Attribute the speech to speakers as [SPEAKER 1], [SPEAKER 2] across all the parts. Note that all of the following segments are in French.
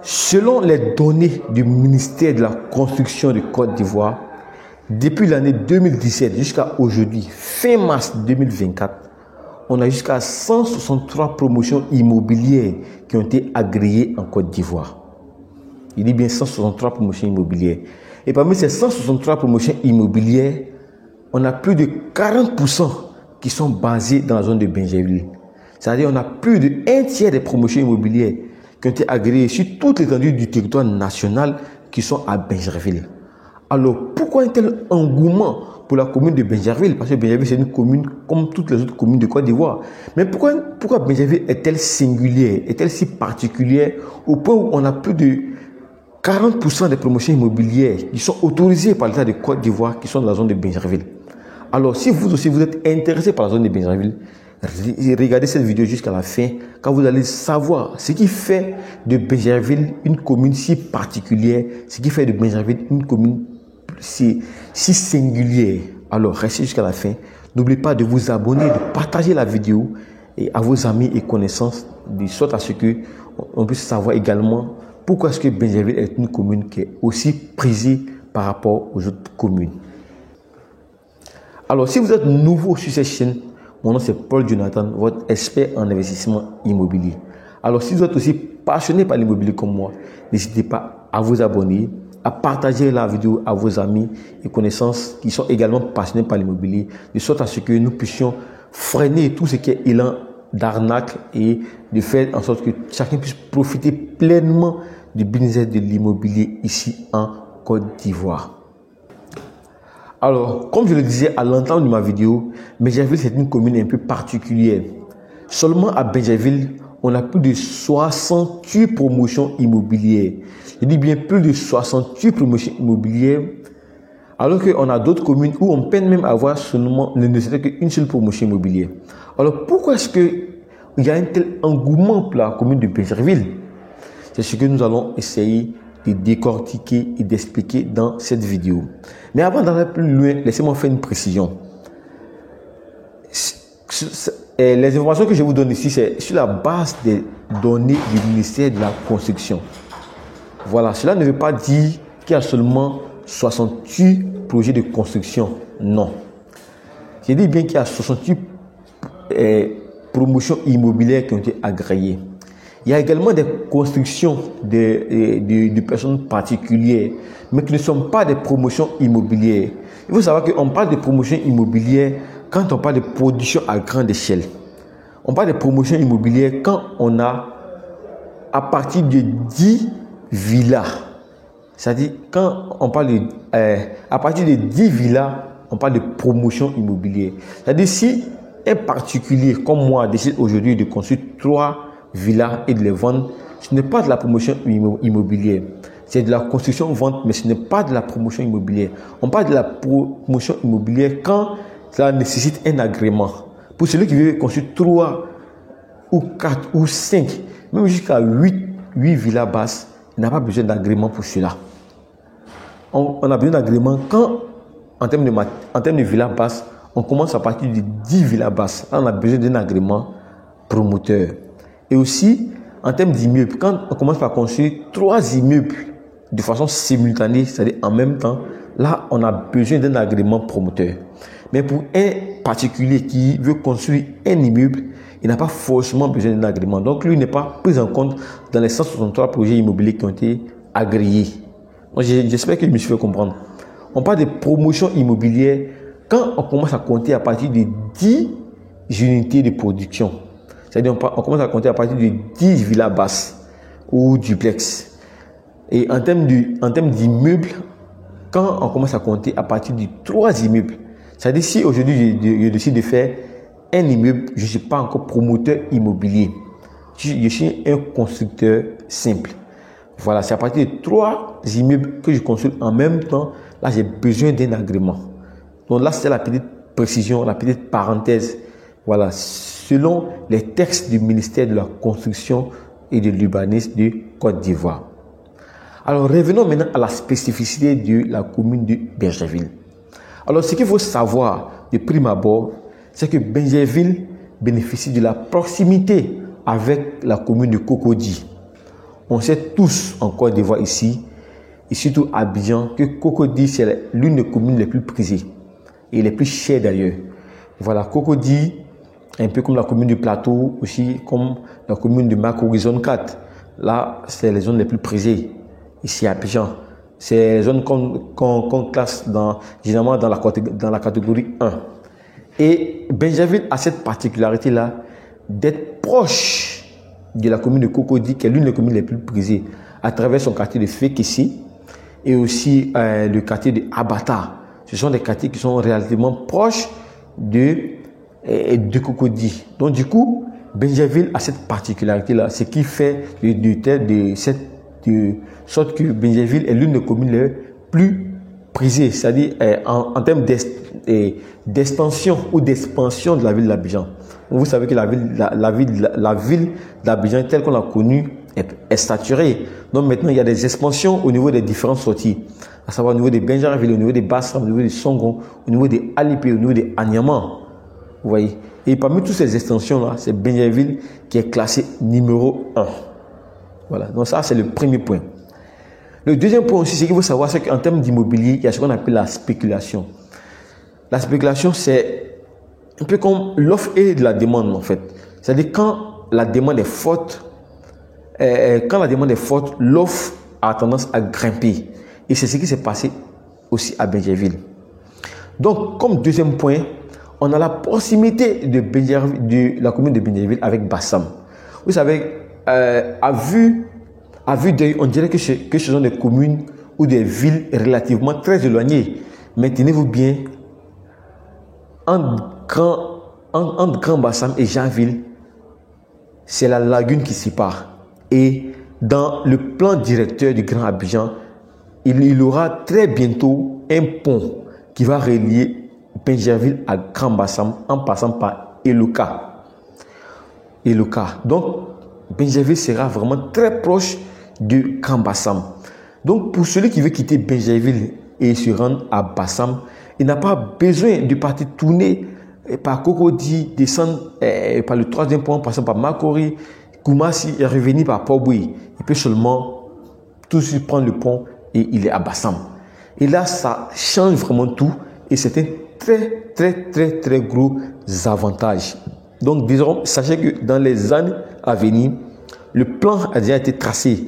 [SPEAKER 1] Selon les données du ministère de la Construction de Côte d'Ivoire, depuis l'année 2017 jusqu'à aujourd'hui, fin mars 2024, on a jusqu'à 163 promotions immobilières qui ont été agréées en Côte d'Ivoire. Il dit bien 163 promotions immobilières. Et parmi ces 163 promotions immobilières, on a plus de 40% qui sont basées dans la zone de Bingerville. C'est-à-dire qu'on a plus de un tiers des promotions immobilières qui ont été agréées sur toute l'étendue du territoire national qui sont à Bingerville. Alors, pourquoi un tel engouement pour la commune de Bingerville? Parce que Bingerville, c'est une commune comme toutes les autres communes de Côte d'Ivoire. Mais pourquoi Bingerville est-elle singulière, est-elle si particulière au point où on a plus de 40% des promotions immobilières qui sont autorisées par l'État de Côte d'Ivoire qui sont dans la zone de Bingerville? Alors, si vous aussi vous êtes intéressé par la zone de Bingerville, regardez cette vidéo jusqu'à la fin, quand vous allez savoir ce qui fait de Bingerville une commune si particulière, ce qui fait de Bingerville une commune si singulière. Alors, restez jusqu'à la fin. N'oubliez pas de vous abonner, de partager la vidéo et à vos amis et connaissances, de sorte à ce que on puisse savoir également pourquoi est-ce que Bingerville est une commune qui est aussi prisée par rapport aux autres communes. Alors, si vous êtes nouveau sur cette chaîne, mon nom c'est Paul Jonathan, votre expert en investissement immobilier. Alors, si vous êtes aussi passionné par l'immobilier comme moi, n'hésitez pas à vous abonner, à partager la vidéo à vos amis et connaissances qui sont également passionnés par l'immobilier, de sorte à ce que nous puissions freiner tout ce qui est élan d'arnaque et de faire en sorte que chacun puisse profiter pleinement du business de l'immobilier ici en Côte d'Ivoire. Alors, comme je le disais à l'entame de ma vidéo, Bingerville c'est une commune un peu particulière. Seulement à Bingerville, on a plus de 68 promotions immobilières. Je dis bien plus de 68 promotions immobilières, alors qu'on a d'autres communes où on peine même à avoir seulement ne serait qu'une seule promotion immobilière. Alors, pourquoi est-ce qu'il y a un tel engouement pour la commune de Bingerville? C'est ce que nous allons essayer de décortiquer et d'expliquer dans cette vidéo. Mais avant d'aller plus loin, laissez-moi faire une précision. Les informations que je vous donne ici, c'est sur la base des données du ministère de la Construction. Voilà, cela ne veut pas dire qu'il y a seulement 68 projets de construction. Non. Je dis bien qu'il y a 68 promotions immobilières qui ont été agréées. Il y a également des constructions de personnes particulières, mais qui ne sont pas des promotions immobilières. Il faut savoir qu'on parle de promotions immobilières quand on parle de production à grande échelle. On parle de promotions immobilières quand on a à partir de 10 villas. C'est-à-dire quand on parle de à partir de 10 villas, on parle de promotion immobilière. C'est-à-dire si un particulier comme moi décide aujourd'hui de construire 3 villas et de les vendre, ce n'est pas de la promotion immobilière. C'est de la construction-vente, mais ce n'est pas de la promotion immobilière. On parle de la promotion immobilière quand cela nécessite un agrément. Pour celui qui veut construire 3 ou 4 ou 5, même jusqu'à 8 villas basses, il n'a pas besoin d'agrément pour cela. On a besoin d'agrément quand, en termes de villas basses, on commence à partir de 10 villas basses. Là, on a besoin d'un agrément promoteur. Et aussi, en termes d'immeubles, quand on commence par construire 3 immeubles de façon simultanée, c'est-à-dire en même temps, là, on a besoin d'un agrément promoteur. Mais pour un particulier qui veut construire un immeuble, il n'a pas forcément besoin d'un agrément. Donc, lui n'est pas pris en compte dans les 163 projets immobiliers qui ont été agréés. J'espère que je me suis fait comprendre. On parle de promotion immobilière quand on commence à compter à partir de 10 unités de production. C'est-à-dire on commence à compter à partir de 10 villas basses ou duplex. Et en termes d'immeubles, quand on commence à compter à partir de 3 immeubles, c'est-à-dire si aujourd'hui je décide de faire un immeuble, je ne suis pas encore promoteur immobilier. Je suis un constructeur simple. Voilà, c'est à partir de 3 immeubles que je construis en même temps. Là, j'ai besoin d'un agrément. Donc là, c'est la petite précision, la petite parenthèse. Voilà, selon les textes du ministère de la Construction et de l'Urbanisme de Côte d'Ivoire. Alors, revenons maintenant à la spécificité de la commune de Bingerville. Alors, ce qu'il faut savoir de prime abord, c'est que Bingerville bénéficie de la proximité avec la commune de Cocody. On sait tous en Côte d'Ivoire ici, et surtout à Abidjan, que Cocody, c'est l'une des communes les plus prisées et les plus chères d'ailleurs. Voilà, Cocody, un peu comme la commune du Plateau, aussi comme la commune de Makori, zone 4. Là, c'est les zones les plus prisées ici à Abidjan. C'est les zones qu'on classe généralement dans la catégorie 1. Et Bingerville a cette particularité-là d'être proche de la commune de Cocody, qui est l'une des communes les plus prisées, à travers son quartier de Fekessi et aussi le quartier de Abata. Ce sont des quartiers qui sont relativement proches de Cocody. Donc du coup, Bingerville a cette particularité-là, ce qui fait de sorte que Bingerville est l'une des communes les plus prisées, c'est-à-dire en termes d'extension ou d'expansion de la ville d'Abidjan. Vous savez que la ville d'Abidjan telle qu'on l'a connue est saturée. Donc maintenant, il y a des expansions au niveau des différentes sorties, à savoir au niveau de Bingerville, au niveau de Bassam, au niveau de Songon, au niveau de Alipé, au niveau de Anyama. Vous voyez. Et parmi toutes ces extensions-là, c'est Bingerville qui est classé numéro 1. Voilà. Donc ça, c'est le premier point. Le deuxième point aussi, c'est qu'il faut savoir, c'est qu'en termes d'immobilier, il y a ce qu'on appelle la spéculation. La spéculation, c'est un peu comme l'offre et de la demande, en fait. C'est-à-dire quand la demande est forte, l'offre a tendance à grimper. Et c'est ce qui s'est passé aussi à Bingerville. Donc, comme deuxième point, on a la proximité de la commune de Bingerville avec Bassam. Vous savez, à vue d'œil, on dirait que ce sont des communes ou des villes relativement très éloignées. Mais tenez-vous bien, entre Grand Bassam et Jeanville, c'est la lagune qui sépare. Et dans le plan directeur du Grand Abidjan, il y aura très bientôt un pont qui va relier Bingerville à Grand Bassam en passant par Eloka. Donc, Bingerville sera vraiment très proche de Grand Bassam. Donc, pour celui qui veut quitter Bingerville et se rendre à Bassam, il n'a pas besoin de partir tourner par Cocody, descendre par le troisième pont, passant par Makori, Koumassi et revenir par Port-Bouilly. Il peut seulement tout de suite prendre le pont et il est à Bassam. Et là, ça change vraiment tout et c'est un très gros avantage. Donc, disons, sachez que dans les années à venir, le plan a déjà été tracé.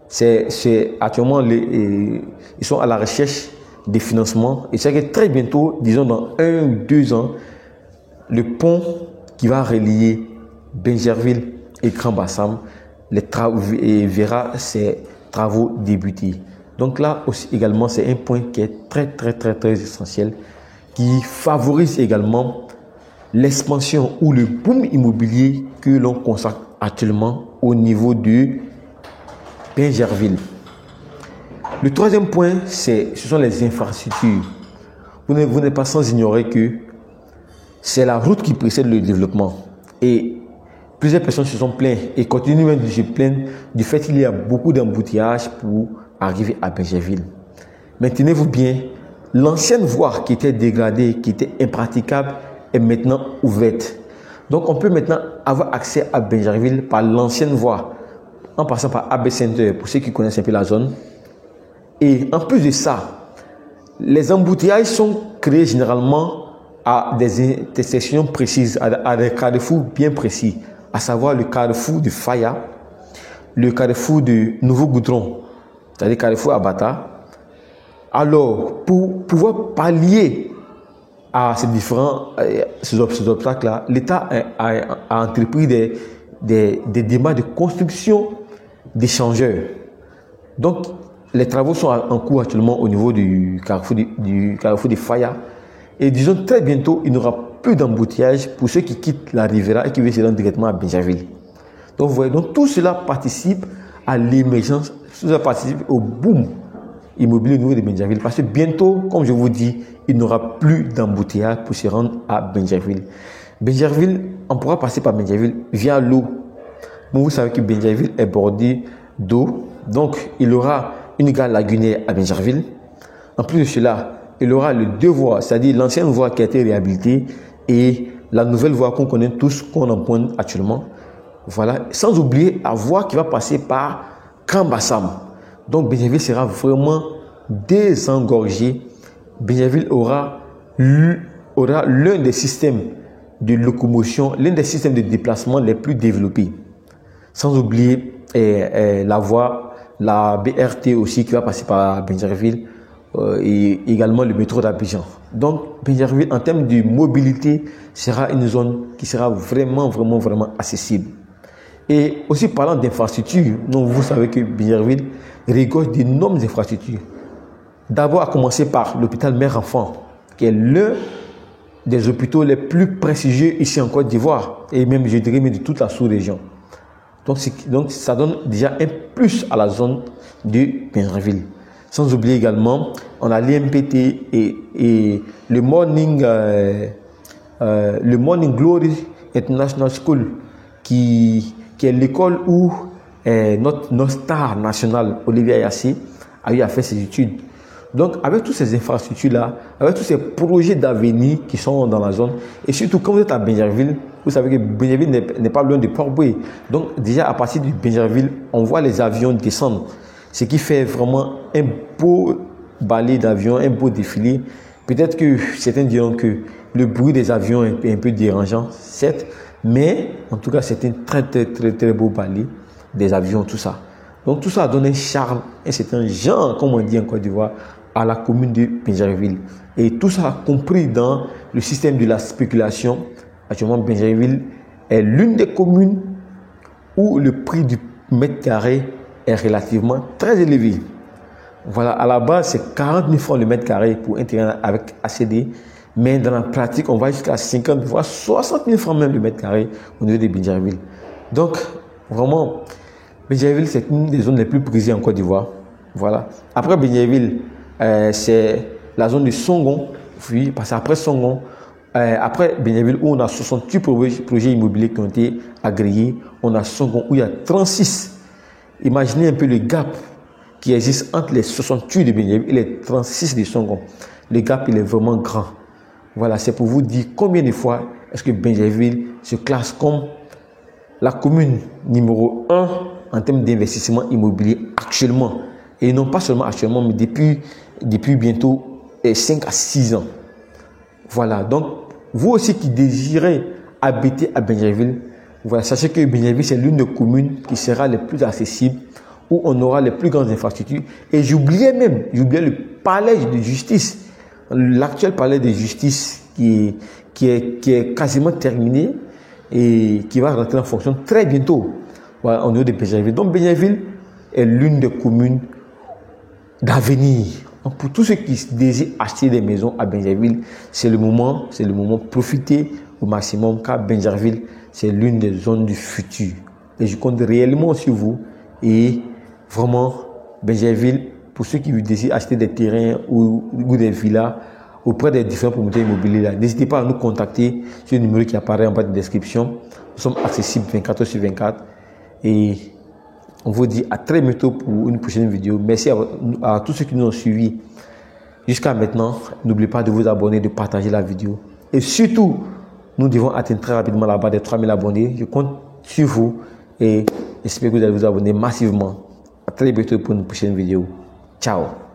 [SPEAKER 1] C'est actuellement, ils sont à la recherche des financements. Et c'est que très bientôt, disons dans 1 ou 2 ans, le pont qui va relier Bingerville et Grand Bassam verra ses travaux débuter. Donc là aussi également, c'est un point qui est très essentiel, qui favorise également l'expansion ou le boom immobilier que l'on constate actuellement au niveau de Bingerville. Le troisième point, ce sont les infrastructures. Vous n'êtes pas sans ignorer que c'est la route qui précède le développement. Et plusieurs personnes se sont plaintes et continuent même de se plaindre du fait qu'il y a beaucoup d'embouteillages pour arriver à Bingerville. Mais tenez-vous bien, l'ancienne voie qui était dégradée, qui était impraticable, est maintenant ouverte. Donc on peut maintenant avoir accès à Bingerville par l'ancienne voie, en passant par AB Center, pour ceux qui connaissent un peu la zone. Et en plus de ça, les embouteillages sont créés généralement à des intersections précises, à des carrefours bien précis, à savoir le carrefour de Faya, le carrefour de Nouveau Goudron, c'est-à-dire carrefour Abata. Alors, pour pouvoir pallier à ces différents ces obstacles-là, l'État a entrepris des démarches de construction d'échangeurs. Donc, les travaux sont en cours actuellement au niveau du carrefour de Faya. Et disons très bientôt, il n'y aura plus d'embouteillage pour ceux qui quittent la Riviera et qui veulent se rendre directement à Bingerville. Donc, vous voyez, donc tout cela participe à l'émergence, tout cela participe au boom immobilier au niveau de Bingerville. Parce que bientôt, comme je vous dis, il n'y aura plus d'embouteillage pour se rendre à Bingerville. Bingerville, on pourra passer par Bingerville via l'eau. Bon, vous savez que Bingerville est bordé d'eau. Donc, il y aura une gare lagunaire à Bingerville. En plus de cela, il y aura les 2 voies, c'est-à-dire l'ancienne voie qui a été réhabilitée et la nouvelle voie qu'on connaît tous, qu'on emprunte actuellement. Voilà. Sans oublier la voie qui va passer par Camp-Bassam. Donc Benjerville sera vraiment désengorgé. Benjerville aura l'un des systèmes de locomotion, l'un des systèmes de déplacement les plus développés. Sans oublier la voie, la BRT aussi qui va passer par Benjerville et également le métro d'Abidjan. Donc Benjerville en termes de mobilité sera une zone qui sera vraiment accessible. Et aussi parlant d'infrastructures, donc vous savez que Benjerville regorge d'énormes infrastructures. D'abord à commencer par l'hôpital mère-enfant, qui est l'un des hôpitaux les plus prestigieux ici en Côte d'Ivoire et même je dirais même de toute la sous-région. Donc ça donne déjà un plus à la zone de Benjerville. Sans oublier également, on a l'IMPT et le Morning Glory International School qui est l'école où notre star national Olivier Ayassé a eu à faire ses études. Donc avec toutes ces infrastructures-là, avec tous ces projets d'avenir qui sont dans la zone, et surtout quand vous êtes à Benjerville, vous savez que Benjerville n'est pas loin de Port-Bouët. Donc déjà à partir de Benjerville, on voit les avions descendre. Ce qui fait vraiment un beau balai d'avions, un beau défilé. Peut-être que certains diront que le bruit des avions est un peu dérangeant, certes, mais en tout cas, c'est un très beau balai des avions, tout ça. Donc tout ça donne un charme, un certain genre, comme on dit en Côte d'Ivoire, à la commune de Benjerville. Et tout ça compris dans le système de la spéculation. Actuellement, Benjerville est l'une des communes où le prix du mètre carré est relativement très élevé. Voilà, à la base, c'est 40 000 francs le mètre carré pour un terrain avec ACD. Mais dans la pratique, on va jusqu'à 50 voire 60 000 francs même le mètre carré au niveau de Benjerville. Donc, vraiment, Benjerville, c'est une des zones les plus prisées en Côte d'Ivoire. Voilà. Après Benjerville, c'est la zone de Songon. Oui, parce qu'après Songon, après Benjerville, où on a 68 projets immobiliers qui ont été agréés, on a Songon où il y a 36. Imaginez un peu le gap qui existe entre les 68 de Benjerville et les 36 de Songon. Le gap, il est vraiment grand. Voilà, c'est pour vous dire combien de fois est-ce que Benjerville se classe comme la commune numéro 1 en termes d'investissement immobilier actuellement. Et non pas seulement actuellement, mais depuis bientôt 5 à 6 ans. Voilà, donc vous aussi qui désirez habiter à Benjerville, voilà, sachez que Benjerville, c'est l'une des communes qui sera les plus accessibles, où on aura les plus grandes infrastructures. Et j'oubliais le palais de justice. L'actuel palais de justice qui est quasiment terminé et qui va rentrer en fonction très bientôt, voilà, au niveau de Benjerville. Donc Benjerville est l'une des communes d'avenir. Donc pour tous ceux qui désirent acheter des maisons à Benjerville, c'est le moment, profitez au maximum, car Benjerville, c'est l'une des zones du futur. Et je compte réellement sur vous. Et vraiment, Benjerville, pour ceux qui désirent acheter des terrains ou des villas auprès des différents promoteurs immobiliers, n'hésitez pas à nous contacter sur le numéro qui apparaît en bas de description. Nous sommes accessibles 24 heures sur 24. Et on vous dit à très bientôt pour une prochaine vidéo. Merci à tous ceux qui nous ont suivis jusqu'à maintenant. N'oubliez pas de vous abonner, de partager la vidéo. Et surtout, nous devons atteindre très rapidement la barre des 3000 abonnés. Je compte sur vous et j'espère que vous allez vous abonner massivement. À très bientôt pour une prochaine vidéo. Ciao.